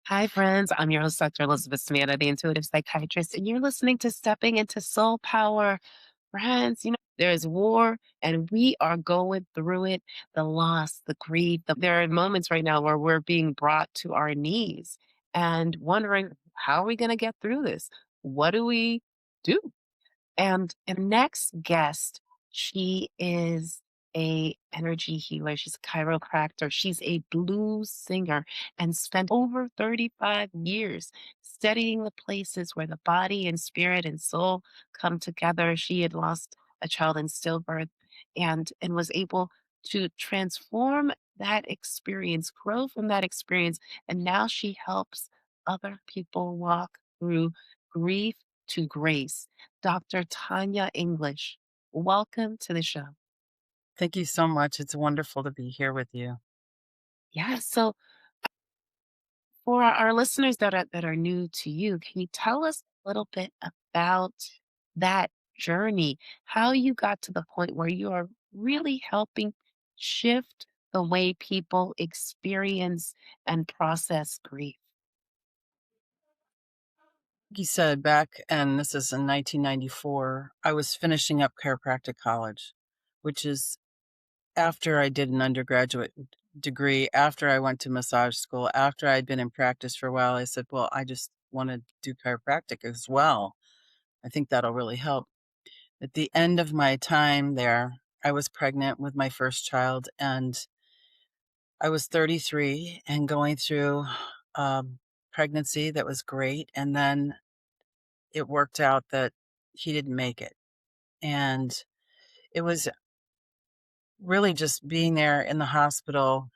Hi, friends. I'm your host, Dr. Elizabeth Ssemanda, the intuitive psychiatrist, and you're listening to Stepping into Soul Power. Friends, there's war and we are going through it. The loss, the grief. There are moments right now where we're being brought to our knees and wondering, how are we going to get through this? What do we do? And next guest, she is a energy healer. She's a chiropractor. She's a blues singer and spent over 35 years studying the places where the body and spirit and soul come together. She had lost a child in stillbirth and was able to transform that experience, grow from that experience, and now she helps other people walk through grief to grace. Dr. Tanya English. Welcome to the show. Thank you so much. It's wonderful to be here with you. Yeah. So for our listeners that are new to you, can you tell us a little bit about that journey? How you got to the point where you are really helping shift the way people experience and process grief? Like you said, back, and this is in 1994, I was finishing up chiropractic college, which is after I did an undergraduate degree, after I went to massage school, after I'd been in practice for a while. I said, well, I just want to do chiropractic as well. I think that'll really help. At the end of my time there, I was pregnant with my first child, and I was 33 and going through pregnancy that was great. And then it worked out that he didn't make it. And it was really just being there in the hospital.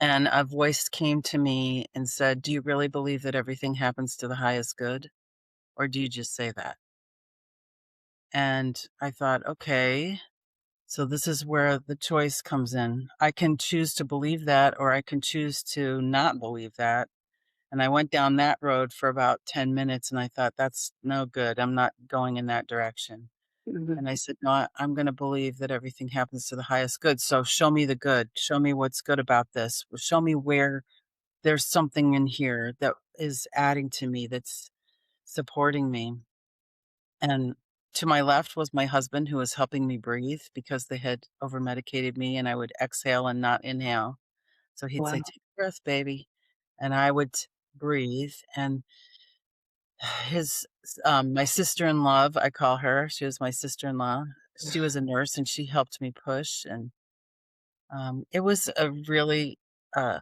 And a voice came to me and said, do you really believe that everything happens to the highest good? Or do you just say that? And I thought, okay, so this is where the choice comes in. I can choose to believe that, or I can choose to not believe that. And I went down that road for about 10 minutes and I thought, that's no good. I'm not going in that direction. Mhm. And I said, no, I'm going to believe that everything happens to the highest good. So show me the good. Show me what's good about this. Show me where there's something in here that is adding to me, that's supporting me. And to my left was my husband, who was helping me breathe because they had over medicated me and I would exhale and not inhale. So he'd say, Wow. take a breath, baby. And I would breathe. And my sister-in-law, I call her, she was my sister-in-law. She was a nurse and she helped me push. And it was a really uh,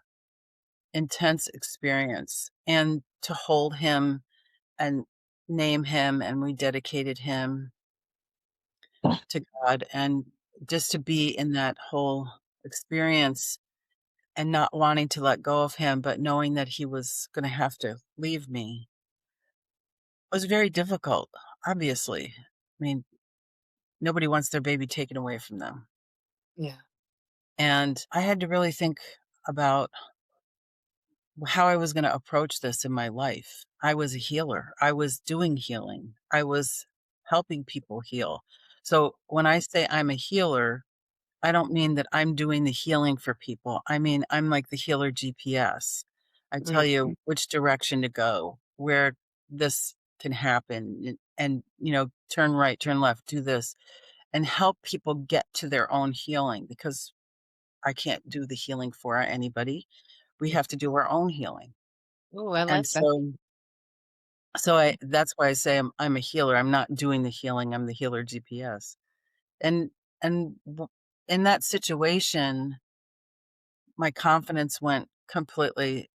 intense experience. And to hold him and name him, and we dedicated him to God. And just to be in that whole experience and not wanting to let go of him, but knowing that he was going to have to leave me was very difficult, obviously. I mean, nobody wants their baby taken away from them. Yeah. And I had to really think about how I was going to approach this in my life. I was a healer. I was doing healing. I was helping people heal. So when I say I'm a healer, I don't mean that I'm doing the healing for people. I mean, I'm like the healer GPS. I tell Mhm. you which direction to go, where this can happen, and, turn right, turn left, do this, and help people get to their own healing, because I can't do the healing for anybody. We have to do our own healing. Oh, I And like that. so that's why I say I'm a healer. I'm not doing the healing. I'm the healer GPS. And and w- in that situation, my confidence went completely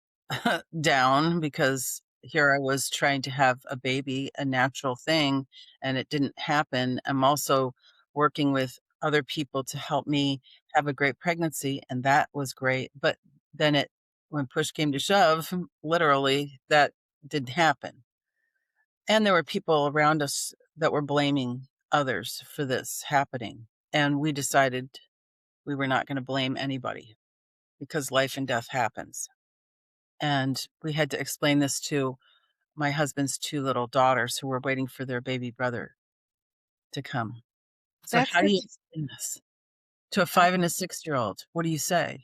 down, because here I was trying to have a baby, a natural thing, and it didn't happen. I'm also working with other people to help me have a great pregnancy, and that was great. But then when push came to shove, literally, that didn't happen. And there were people around us that were blaming others for this happening. And we decided we were not going to blame anybody, because life and death happens. And we had to explain this to my husband's two little daughters who were waiting for their baby brother to come. So That's how do the you explain this to a 5 and a 6-year-old? What do you say?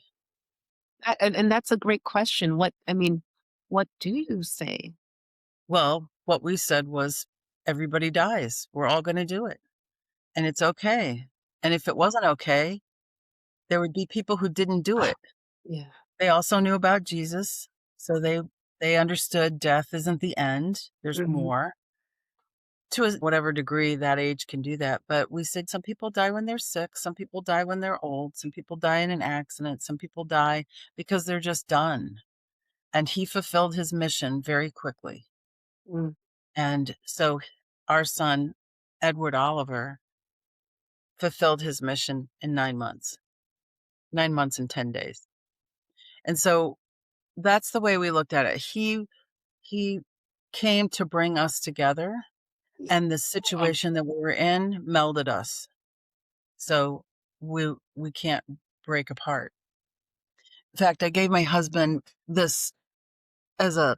and that's a great question. What I mean, What do you say? Well, what we said was, "Everybody dies. We're all gonna do it, and it's okay." And if it wasn't okay, there would be people who didn't do it. Yeah. They also knew about Jesus, so they understood death isn't the end, there's Mhm. more. To a whatever degree that age can do that, but we said some people die when they're sick, some people die when they're old, some people die in an accident, some people die because they're just done, and he fulfilled his mission very quickly. Mm. And so our son, Edward Oliver, fulfilled his mission in 9 months, 9 months and 10 days. And so that's the way we looked at it. He came to bring us together, and the Oh, situation that we were in melded us. So we can't break apart. In fact, I gave my husband this as a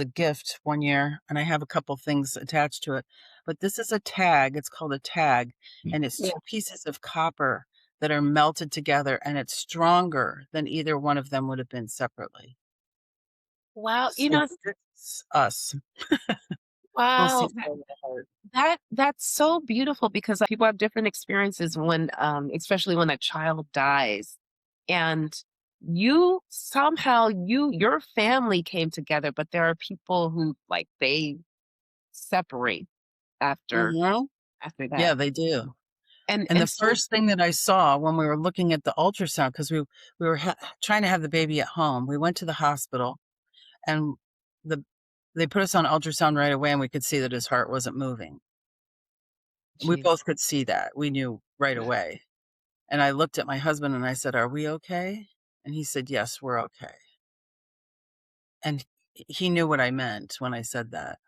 gift one year, and I have a couple things attached to it. But this is a tag. It's called a tag, and it's yeah. two pieces of copper that are melted together, and it's stronger than either one of them would have been separately. Wow, So it's us. We'll see wow. from the heart. That's so beautiful because people have different experiences when, especially when a child dies, and your family came together, but there are people who like they separate after Mhm. after Yeah, that, they do. and And the and so first thing that I saw when we were looking at the ultrasound, because we were trying to have the baby at home, we went to the hospital, and the they put us on ultrasound right away, and we could see that his heart wasn't moving. We jeez, both could see that. We knew right away. And I looked at my husband and I said, "Are we okay?" And he said, "Yes, we're okay." And he knew what I meant when I said that.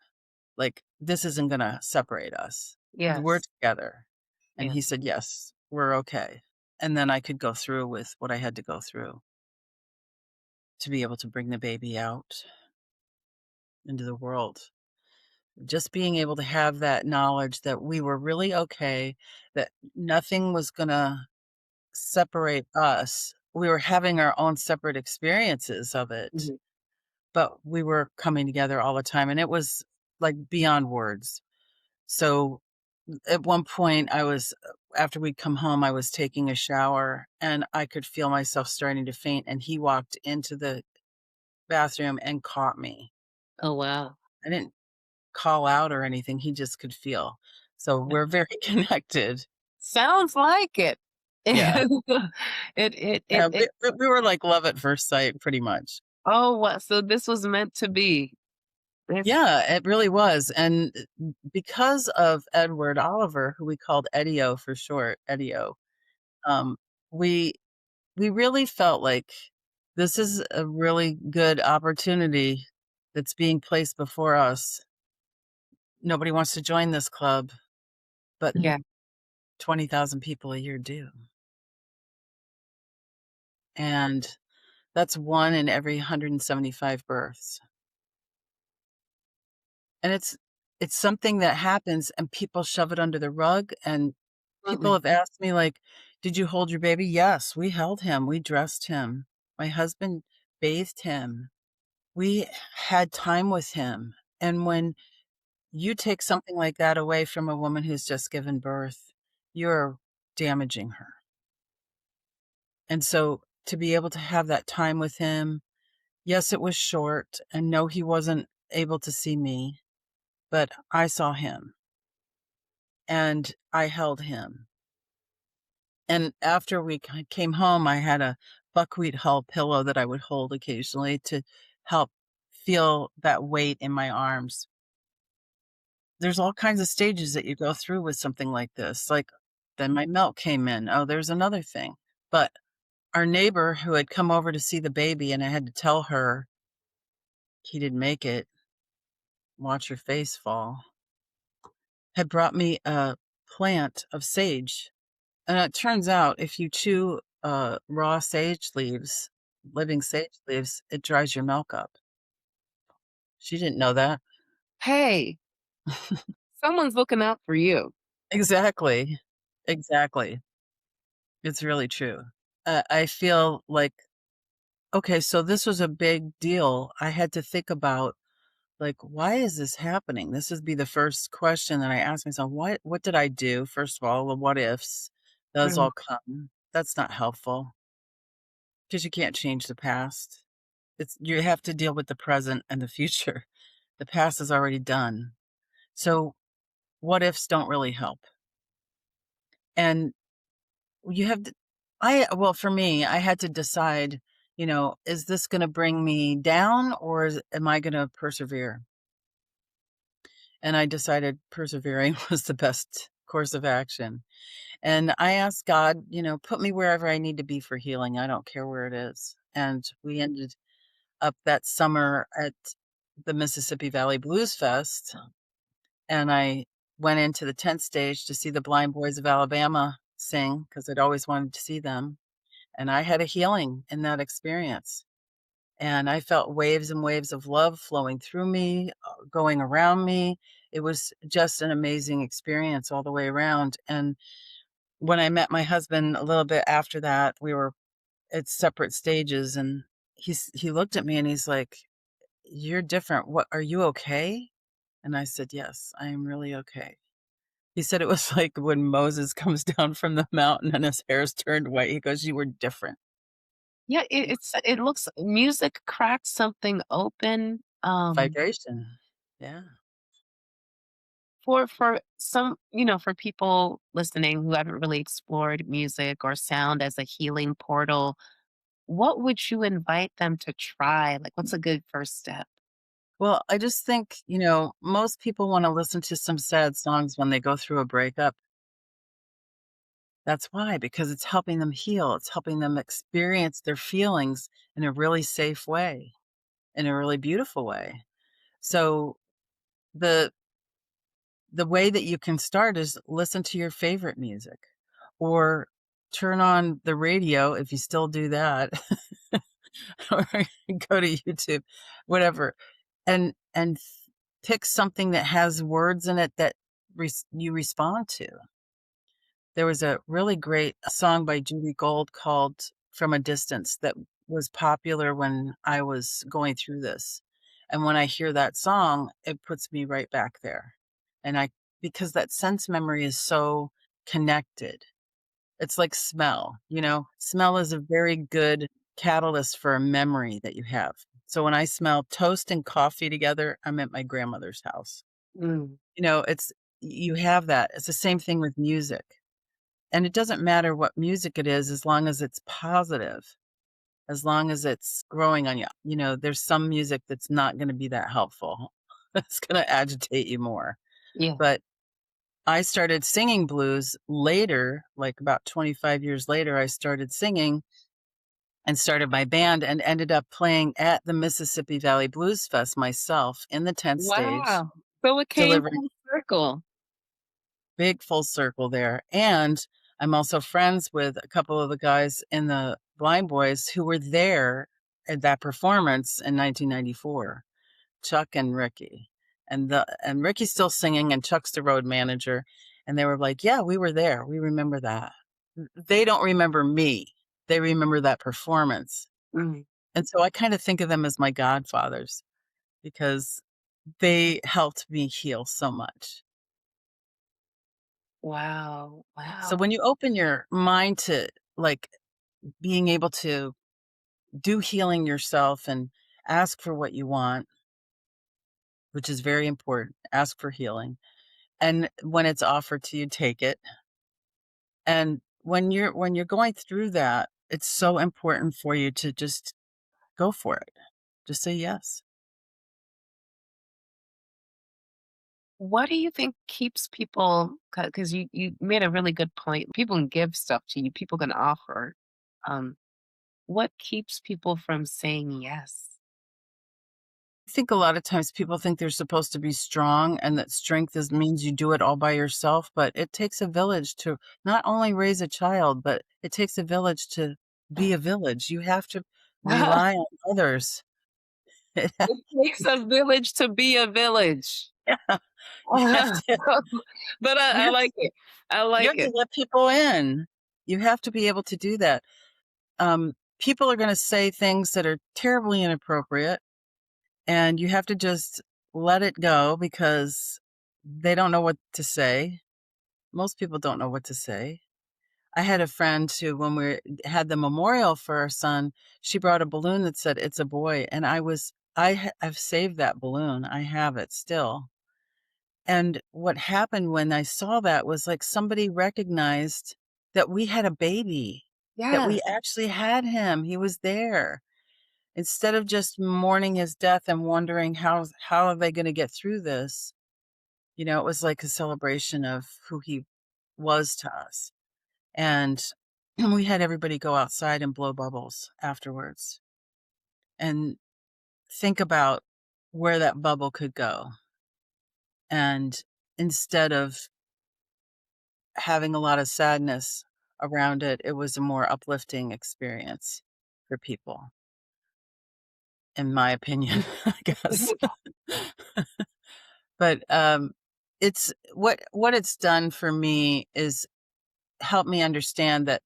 Like, this isn't gonna separate us. We're yes, together. And yeah. he said, "Yes, we're okay." And then I could go through with what I had to go through to be able to bring the baby out into the world. Just being able to have that knowledge that we were really okay, that nothing was gonna separate us. We were having our own separate experiences of it, Mhm. but we were coming together all the time, and it was, like, beyond words. So, at one point, after we'd come home, I was taking a shower, and I could feel myself starting to faint, and he walked into the bathroom and caught me. Oh, wow. I didn't call out or anything, he just could feel. So, we're very connected. Sounds like it. Yeah. Yeah, It we were like love at first sight pretty much. oh, wow, so this was meant to be. This Yeah, it really was, and, because of Edward Oliver, who we called Eddie-O for short, Eddie-O, um, we we really felt like this is a really good opportunity that's being placed before us. Nobody wants to join this club, but yeah. 20,000 people a year do, and that's 1 in every 175 births, and it's something that happens and people shove it under the rug, and people Absolutely. have asked me, like, "Did you hold your baby?" Yes, we held him, we dressed him. My husband bathed him. We had time with him, and when you take something like that away from a woman who's just given birth, you're damaging her, and so to be able to have that time with him, yes, it was short, and no, he wasn't able to see me, but I saw him, and I held him. And after we came home, I had a buckwheat hull pillow that I would hold occasionally to help feel that weight in my arms. There's all kinds of stages that you go through with something like this. Like, then my milk came in. Oh, there's another thing. But our neighbor who had come over to see the baby, and I had to tell her he didn't make it, watch your face fall, had brought me a plant of sage. And it turns out if you chew, raw sage leaves, living sage leaves, it dries your milk up. She didn't know that. Hey, someone's looking out for you. Exactly. Exactly. It's really true. I feel like okay, so this was a big deal. I had to think about, like, why is this happening? This would be the first question that I asked myself. What did I do? First of all, the what ifs, those Mm. all come. That's not helpful because you can't change the past. You have to deal with the present and the future. The past is already done. So what ifs don't really help. And you have to, well, for me, I had to decide, is this going to bring me down or am I going to persevere? And I decided persevering was the best course of action. And I asked God, put me wherever I need to be for healing. I don't care where it is. And we ended up that summer at the Mississippi Valley Blues Fest. And I went into the tent stage to see the Blind Boys of Alabama sing because I'd always wanted to see them. And I had a healing in that experience. And I felt waves and waves of love flowing through me, going around me. It was just an amazing experience all the way around. And when I met my husband a little bit after that, we were at separate stages, and he looked at me and he's like, "You're different. What, are you okay?" And I said, "Yes, I am really okay." He said it was like when Moses comes down from the mountain and his hair's turned white. He goes, "You were different." Yeah, it looks music cracks something open, Vibration. Yeah. for some, for people listening who haven't really explored music or sound as a healing portal, what would you invite them to try? Like, what's a good first step? Well, I just think, most people want to listen to some sad songs when they go through a breakup. That's why, because it's helping them heal. It's helping them experience their feelings in a really safe way, in a really beautiful way. So the the way that you can start is listen to your favorite music or turn on the radio if you still do that or go to YouTube, whatever. And pick something that has words in it that you respond to. There was a really great song by Judy Gold called From a Distance that was popular when I was going through this. And when I hear that song, it puts me right back there. And because that sense memory is so connected. It's like smell, smell is a very good catalyst for a memory that you have. So when I smell toast and coffee together, I'm at my grandmother's house. Mm, It's, you have that. It's the same thing with music. And it doesn't matter what music it is as long as it's positive, as long as it's growing on you. There's some music that's not going to be that helpful. It's going to agitate you more. yeah. But I started singing blues later, like about 25 years later, I started singing and started my band and ended up playing at the Mississippi Valley Blues Fest myself in the tent stage, Wow. So it came delivering full circle. big full circle there. And I'm also friends with a couple of the guys in the Blind Boys who were there at that performance in 1994, Chuck and Ricky. And Ricky's still singing and Chuck's the road manager. And they were like, "Yeah, we were there. We remember that." They don't remember me. They remember that performance. Mm, And so I kind of think of them as my godfathers because they helped me heal so much. wow. So Wow. when you open your mind to, like, being able to do healing yourself and ask for what you want, which is very important, ask for healing. And when it's offered to you, take it. And when you're going through that, it's so important for you to just go for it. Just say yes. What do you think keeps people, because you made a really good point. People can give stuff to you, people can offer. Um, what keeps people from saying yes? I think a lot of times people think they're supposed to be strong and that strength means you do it all by yourself, but it takes a village to not only raise a child, but it takes a village to be a village. You have to rely on others. It takes a village to be a village. Yeah, you have Uh-huh. to But you I have like it. I you like have to it. let people in. You have to be able to do that. people are going to say things that are terribly inappropriate, and you have to just let it go because they don't know what to say. Most people don't know what to say. I had a friend who, when we had the memorial for our son, she brought a balloon that said, "It's a boy." And I've saved that balloon. I have it still. And what happened when I saw that was like somebody recognized that we had a baby, that we Yes. actually had him. He was there. Instead of just mourning his death and wondering how are they going to get through this, it was like a celebration of who he was to us. And we had everybody go outside and blow bubbles afterwards and think about where that bubble could go. And instead of having a lot of sadness around it, it was a more uplifting experience for people, in my opinion, I guess. But it's what it's done for me is help me understand that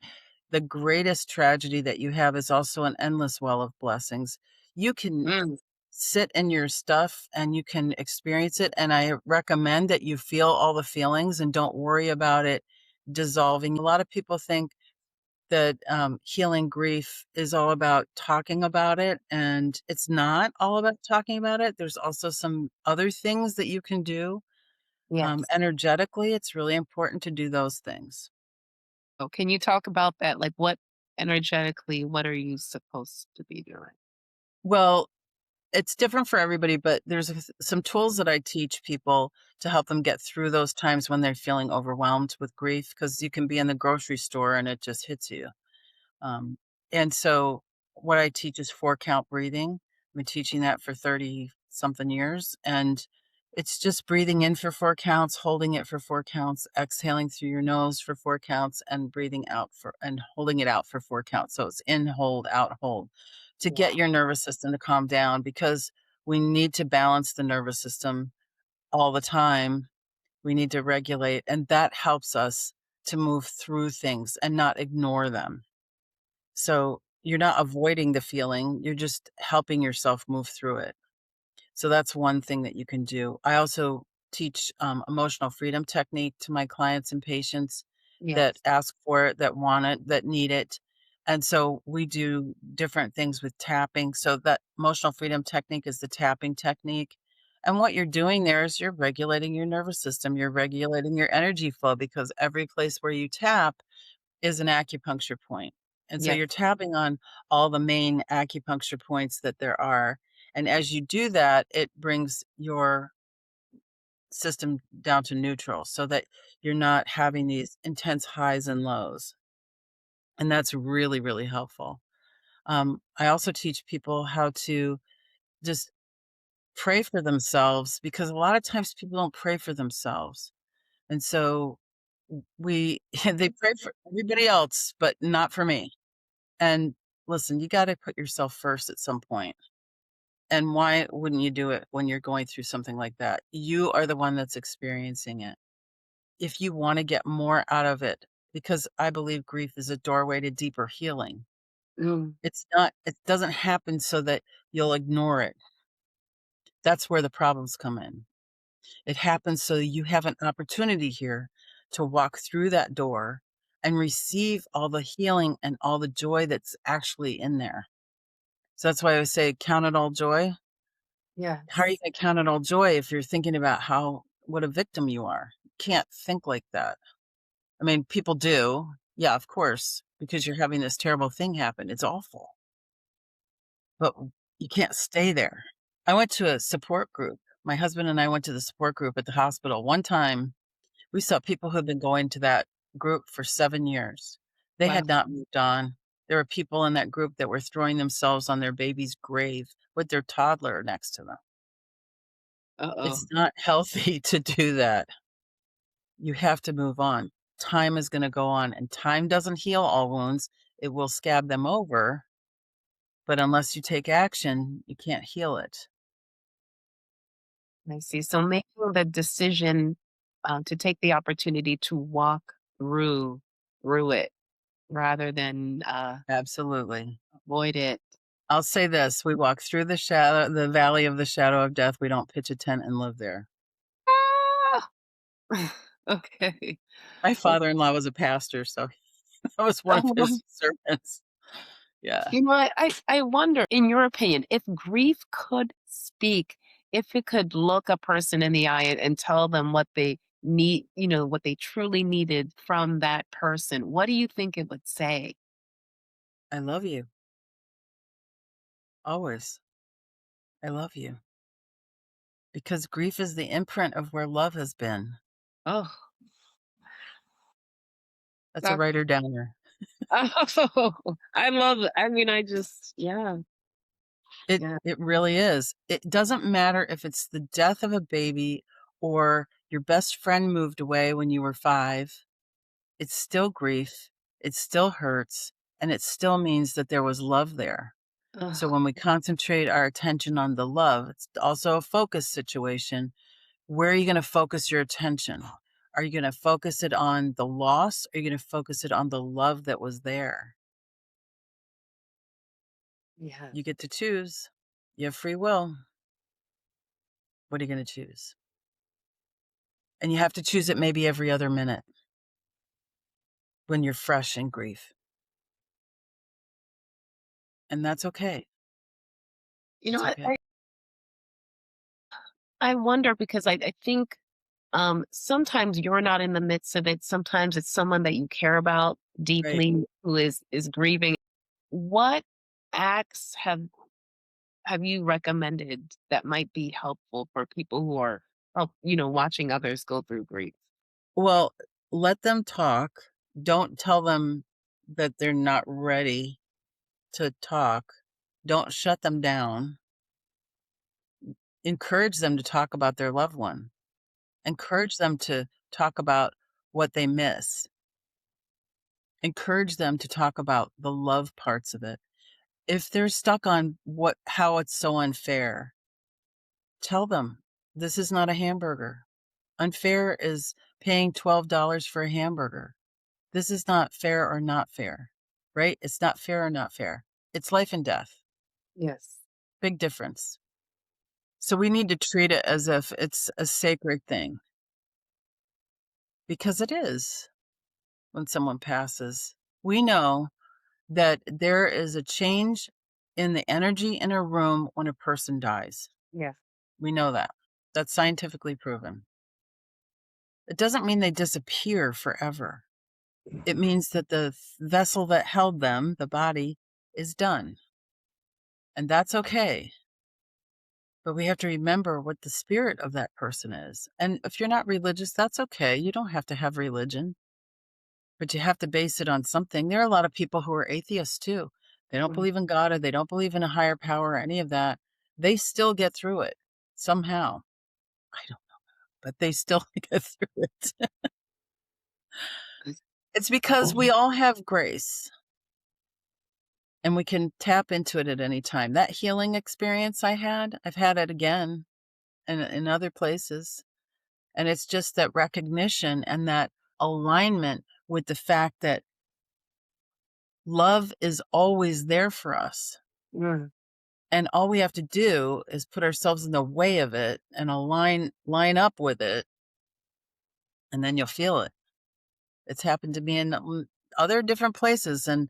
the greatest tragedy that you have is also an endless well of blessings. You can Mm, sit in your stuff and you can experience it. And I recommend that you feel all the feelings and don't worry about it dissolving. A lot of people think that healing grief is all about talking about it, and it's not all about talking about it. There's also some other things that you can do. yes. Energetically, it's really important to do those things. So can you talk about that? Like what energetically, what are you supposed to be doing? Well, it's different for everybody, but there's some tools that I teach people to help them get through those times when they're feeling overwhelmed with grief, because you can be in the grocery store and it just hits you. Um, and so what I teach is 4 count breathing. I've been teaching that for 30 something years. And it's just breathing in for 4 counts, holding it for 4 counts, exhaling through your nose for 4 counts, and breathing out and holding it out for 4 counts. So it's in, hold, out, hold, to get Wow. your nervous system to calm down, because we need to balance the nervous system all the time. We need to regulate, and that helps us to move through things and not ignore them. So you're not avoiding the feeling, you're just helping yourself move through it. So that's one thing that you can do. I also teach emotional freedom technique to my clients and patients that Yes. ask for it, that want it, that need it. And so we do different things with tapping. So that emotional freedom technique is the tapping technique. And what you're doing there is you're regulating your nervous system, you're regulating your energy flow, because every place where you tap is an acupuncture point. And so Yes. you're tapping on all the main acupuncture points that there are. And as you do that, it brings your system down to neutral so that you're not having these intense highs and lows. And that's really, really helpful. I also teach people how to just pray for themselves, because a lot of times people don't pray for themselves. And so we, they pray for everybody else, but not for me. And listen, you gotta put yourself first at some point. And why wouldn't you do it when you're going through something like that? You are the one that's experiencing it. If you wanna get more out of it, because I believe grief is a doorway to deeper healing. Mm, It doesn't happen so that you'll ignore it. That's where the problems come in. It happens so you have an opportunity here to walk through that door and receive all the healing and all the joy that's actually in there. So that's why I always say, count it all joy. How are you yes. gonna count it all joy if you're thinking about what a victim you are? You can't think like that. I mean, people do. Yeah, of course, because you're having this terrible thing happen. It's awful, but you can't stay there. I went to a support group. My husband and I went to the support group at the hospital. One time, we saw people who had been going to that group for 7 years. They Wow. had not moved on. There were people in that group that were throwing themselves on their baby's grave with their toddler next to them. Uh-oh. It's not healthy to do that. You have to move on. Time is gonna go on, and time doesn't heal all wounds. It will scab them over, but unless you take action, you can't heal it. I see. So making the decision to take the opportunity to walk through it rather than Absolutely. avoid it. I'll say this, we walk through the valley of the shadow of death, we don't pitch a tent and live there. Ah! Okay. My Oh, father-in-law was a pastor, so that was one of his sermons. Yeah, you know, I wonder, in your opinion, if grief could speak, if it could look a person in the eye and tell them what they need, what they truly needed from that person, what do you think it would say? I love you, always. I love you. Because grief is the imprint of where love has been. Oh, That's a that, writer downer. oh, I love it. I mean, yeah, It yeah. it really is. It doesn't matter if it's the death of a baby or your best friend moved away when you were 5. It's still grief, it still hurts, and it still means that there was love there. So Ugh, when we concentrate our attention on the love, it's also a focus situation. Where are you gonna focus your attention? Are you gonna focus it on the loss? Or are you gonna focus it on the love that was there? yeah, You get to choose. You have free will. What are you gonna choose? And you have to choose it maybe every other minute when you're fresh in grief. And that's okay. you know, It's I, okay. I I wonder because I think sometimes you're not in the midst of it. Sometimes it's someone that you care about Right. deeply who is grieving. What acts have you recommended that might be helpful for people who are watching others go through grief? Well, let them talk. Don't tell them that they're not ready to talk. Don't shut them down. Encourage them to talk about their loved one. Encourage them to talk about what they miss. Encourage them to talk about the love parts of it. If they're stuck on how it's so unfair, tell them this is not a hamburger. Unfair is paying $12 for a hamburger. This is not fair or not fair, right? It's not fair or not fair. It's life and death. Yes. Big difference. So we need to treat it as if it's a sacred thing because it is when someone passes. We know that there is a change in the energy in a room when a person dies. Yeah. We know that. That's scientifically proven. It doesn't mean they disappear forever. It means that the vessel that held them, the body, is done. And that's okay. But we have to remember what the spirit of that person is. And if you're not religious, that's okay. You don't have to have religion, but you have to base it on something. There are a lot of people who are atheists too. They don't Mm. believe in God or they don't believe in a higher power or any of that. They still get through it somehow. I don't know, but they still get through it. It's because we all have grace and we can tap into it at any time. That healing experience I've had it again and in other places. And it's just that recognition and that alignment with the fact that love is always there for us. Mm. And all we have to do is put ourselves in the way of it and line up with it, and then you'll feel it. It's happened to me in other different places, and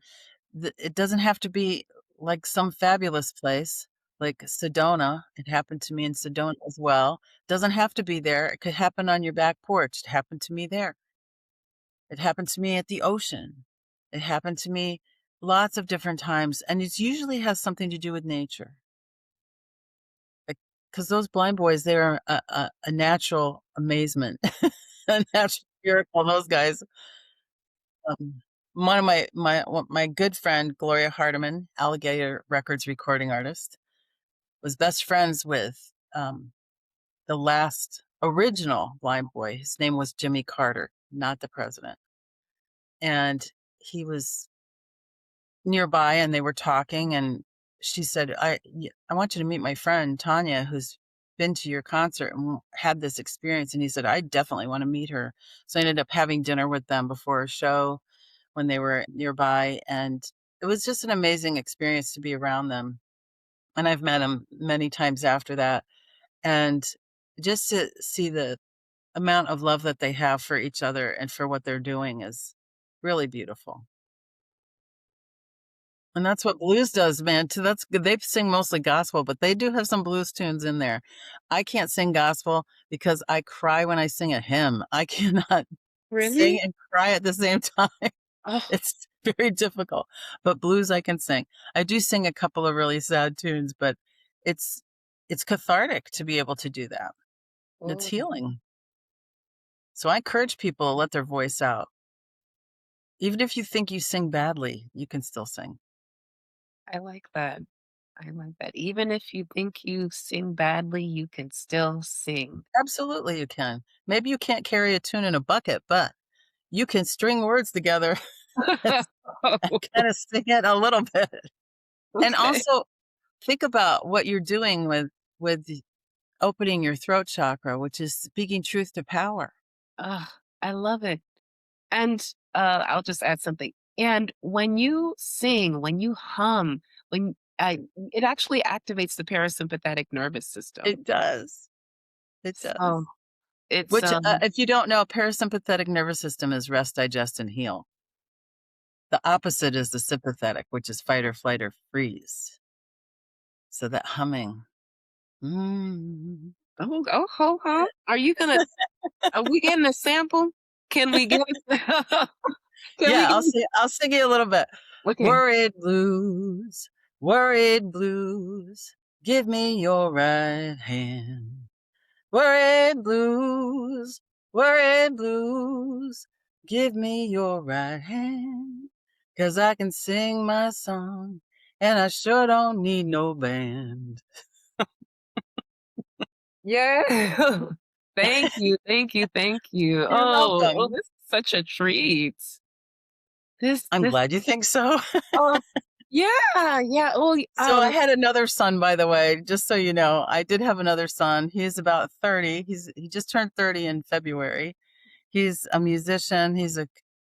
it doesn't have to be like some fabulous place like Sedona. It happened to me in Sedona as well. Doesn't have to be there. It could happen on your back porch. It happened to me there. It happened to me at the ocean. It happened to me lots of different times, and it usually has something to do with nature. Because those blind boys, they're a natural amazement, a natural miracle. Those guys. One of my good friend Gloria Hardiman, Alligator Records recording artist, was best friends with the last original blind boy. His name was Jimmy Carter, not the president, and he was nearby and they were talking and she said, I want you to meet my friend Tanya, who's been to your concert and had this experience. And he said, I definitely want to meet her. So I ended up having dinner with them before a show when they were nearby. And it was just an amazing experience to be around them, and I've met them many times after that, and just to see the amount of love that they have for each other and for what they're doing is really beautiful. And that's what blues does, man, too. That's good. They sing mostly gospel, but they do have some blues tunes in there. I can't sing gospel because I cry when I sing a hymn. I cannot sing Really? and cry at the same time. Oh, It's very difficult, but blues I can sing. I do sing a couple of really sad tunes, but it's it's cathartic to be able to do that. It's oh, healing. So I encourage people to let their voice out. Even if you think you sing badly, you can still sing. I like that. I like that. Even if you think you sing badly, you can still sing. Absolutely, you can. Maybe you can't carry a tune in a bucket, but you can string words together and Oh, kinda sing it a little bit. And okay. also, think about what you're doing with the opening your throat chakra, which is speaking truth to power. I love it. And, I'll just add something. And when you sing, when you hum, when I it actually activates the parasympathetic nervous system. It does. It does. So, it's, Which, if you don't know, parasympathetic nervous system is rest, digest, and heal. The opposite is the sympathetic, which is fight or flight or freeze. So that humming. Mm. oh, oh, ho, hum. Are we getting a sample? Can we get can we Yeah, get I'll sing you a little bit. okay. Worried blues, worried blues, give me your right hand. Worried blues, worried blues, give me your right hand. 'Cause I can sing my song, and I sure don't need no band. Yeah. Thank you, thank you, thank you. You're welcome. This is such a treat. I'm This glad you think so. oh, yeah, yeah, oh, So I had another son, by the way, just so you know. I did have another son. He's about 30. He just turned 30 in February. He's a musician. He's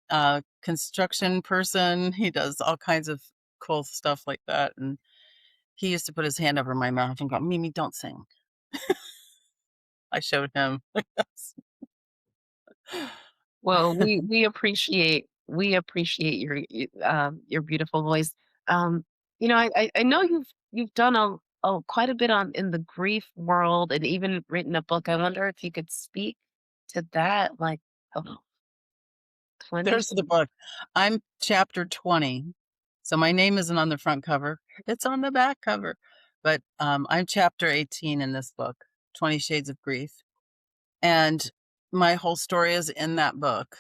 a construction person. He does all kinds of cool stuff like that. And he used to put his hand over my mouth and go, "Mimi, don't sing." I showed him. well, we appreciate your beautiful voice. Um, I know you've done a quite a bit on in the grief world and even written a book. I wonder if you could speak to that, like, oh, 20 There's the book. I'm chapter 20. So my name isn't on the front cover. It's on the back cover. But I'm chapter 18 in this book, 20 Shades of Grief. And my whole story is in that book,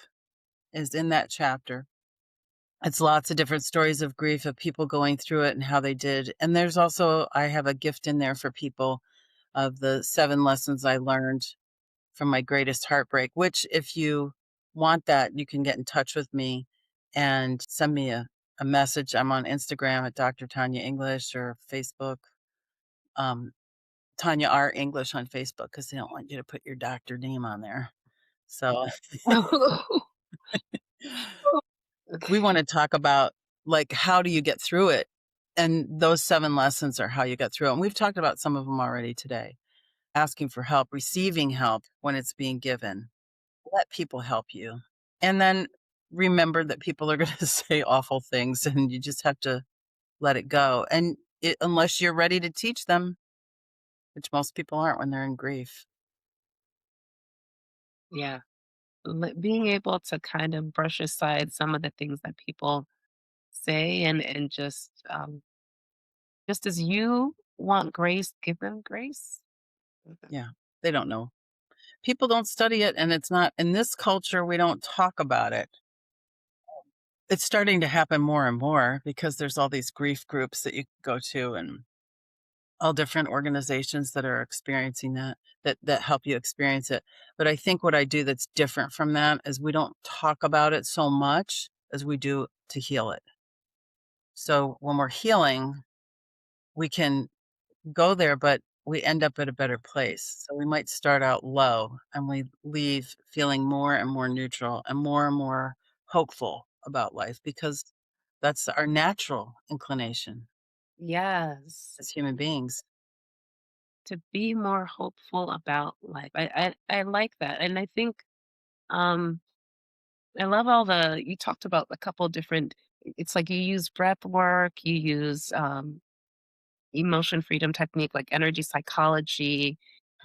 is in that chapter. It's lots of different stories of grief of people going through it and how they did. And there's also, I have a gift in there for people of the 7 lessons I learned from my greatest heartbreak, which if you want that, you can get in touch with me and send me a message. I'm on Instagram at Dr. Tanya English or Facebook, um, Tanya R. English on Facebook because they don't want you to put your doctor name on there. So we Okay. want to talk about like how do you get through it? And those 7 lessons are how you get through it. And we've talked about some of them already today. Asking for help, receiving help when it's being given. Let people help you. And then remember that people are going to say awful things and you just have to let it go. And unless you're ready to teach them, which most people aren't when they're in grief. Yeah. Being able to kind of brush aside some of the things that people say and just as you want grace, give them grace. Mhm. Yeah, they don't know. People don't study it, and it's not in this culture, we don't talk about it. It's starting to happen more and more because there's all these grief groups that you can go to and all different organizations that are experiencing that help you experience it. But I think what I do that's different from that is we don't talk about it so much as we do to heal it. So when we're healing, we can go there, but we end up at a better place. So we might start out low and we leave feeling more and more neutral and more hopeful about life because That's our natural inclination Yes. as human beings. To be more hopeful about life. I like that. And I think um I love all the you talked about a couple different it's like you use breath work, you use emotion freedom technique like energy psychology,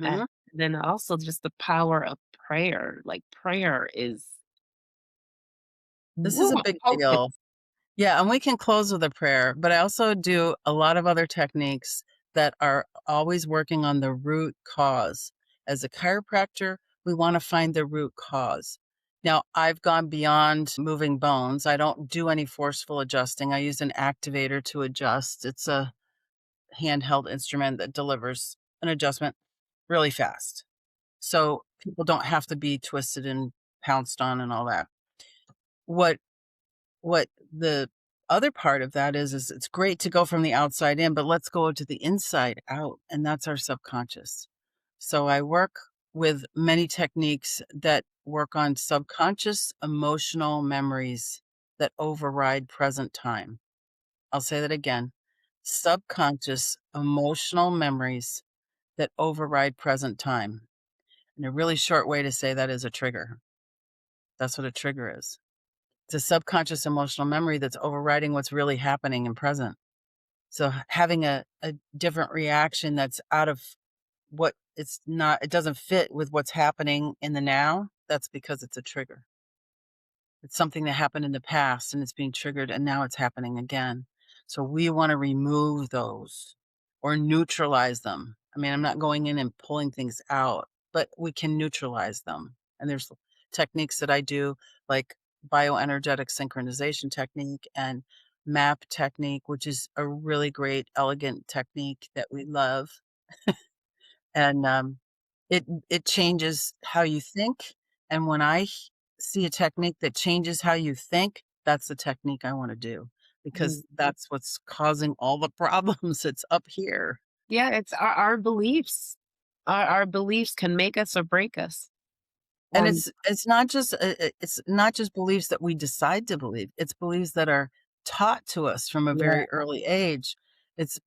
and Mhm. then also just the power of prayer. Like prayer is This is woo, a big potent. deal. Yeah, and we can close with a prayer, but I also do a lot of other techniques that are always working on the root cause. As a chiropractor, we want to find the root cause. Now, I've gone beyond moving bones. I don't do any forceful adjusting. I use an activator to adjust. It's a handheld instrument that delivers an adjustment really fast. So people don't have to be twisted and pounced on and all that. What what the other part of that is it's great to go from the outside in, but let's go to the inside out, and that's our subconscious. So I work with many techniques that work on subconscious emotional memories that override present time. I'll say that again. Subconscious emotional memories that override present time. And a really short way to say that is a trigger. That's what a trigger is. It's a subconscious emotional memory that's overriding what's really happening in present. So having a different reaction that's out of what it's not, it doesn't fit with what's happening in the now, that's because it's a trigger. It's something that happened in the past and it's being triggered and now it's happening again. So we want to remove those or neutralize them. I mean, I'm not going in and pulling things out, but we can neutralize them. And there's techniques that I do like bioenergetic synchronization technique and map technique, which is a really great, elegant technique that we love. And it changes how you think. And when see a technique that changes how you think, that's the technique I want to do because Mm. that's what's causing all the problems. It's up here. Yeah, it's our beliefs. Our beliefs can make us or break us. And And it's not just beliefs that we decide to believe. It's beliefs that are taught to us from a yeah, very early age. It's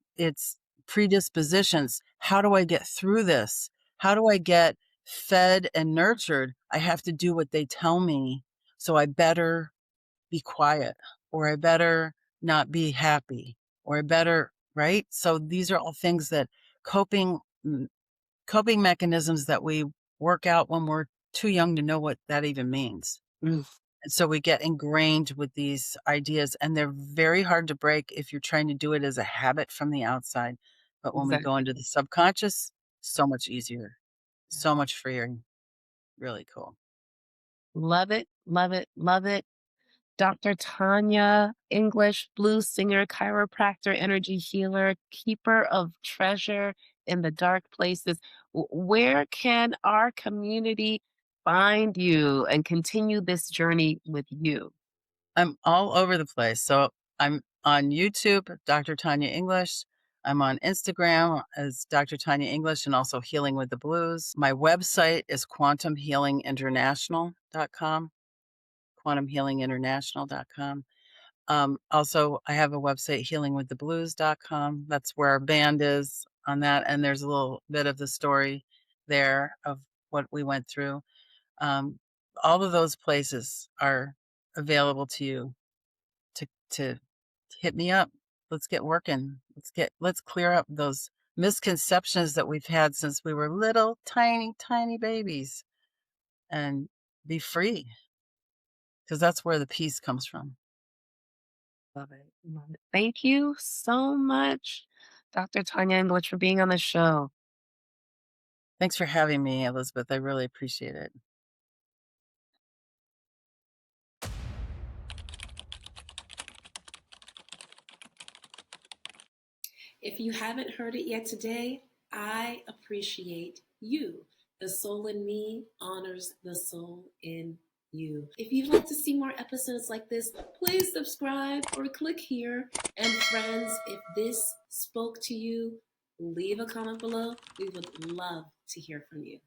predispositions. How do I get through this? How do I get fed and nurtured? I have to do what they tell me. So I better be quiet or I better not be happy or I better, right? So these are all things that coping coping mechanisms that we work out when we're too young to know what that even means. mm, And so we get ingrained with these ideas, and they're very hard to break if you're trying to do it as a habit from the outside. But when we go exactly. into the subconscious, so much easier, Yeah. so much freer. Really cool. Love it, love it, love it. Dr. Tanya English, blues singer, chiropractor, energy healer, keeper of treasure in the dark places. Where can our community find you and continue this journey with you? I'm all over the place. So I'm on YouTube, Dr. Tanya English. I'm on Instagram as Dr. Tanya English and also Healing with the Blues. My website is quantumhealinginternational.com, quantumhealinginternational.com. Also, I have a website, healingwiththeblues.com. That's where our band is on that. And there's a little bit of the story there of what we went through. Um, all of those places are available to you to hit me up. Let's get working. Let's clear up those misconceptions that we've had since we were little tiny tiny babies and be free because that's where the peace comes from. Love it. Love it. Thank you so much, Dr. Tanya English, for being on the show. Thanks for having me, Elizabeth. I really appreciate it. If you haven't heard it yet today, I appreciate you. The soul in me honors the soul in you. If you'd like to see more episodes like this, please subscribe or click here. And friends, if this spoke to you, leave a comment below. We would love to hear from you.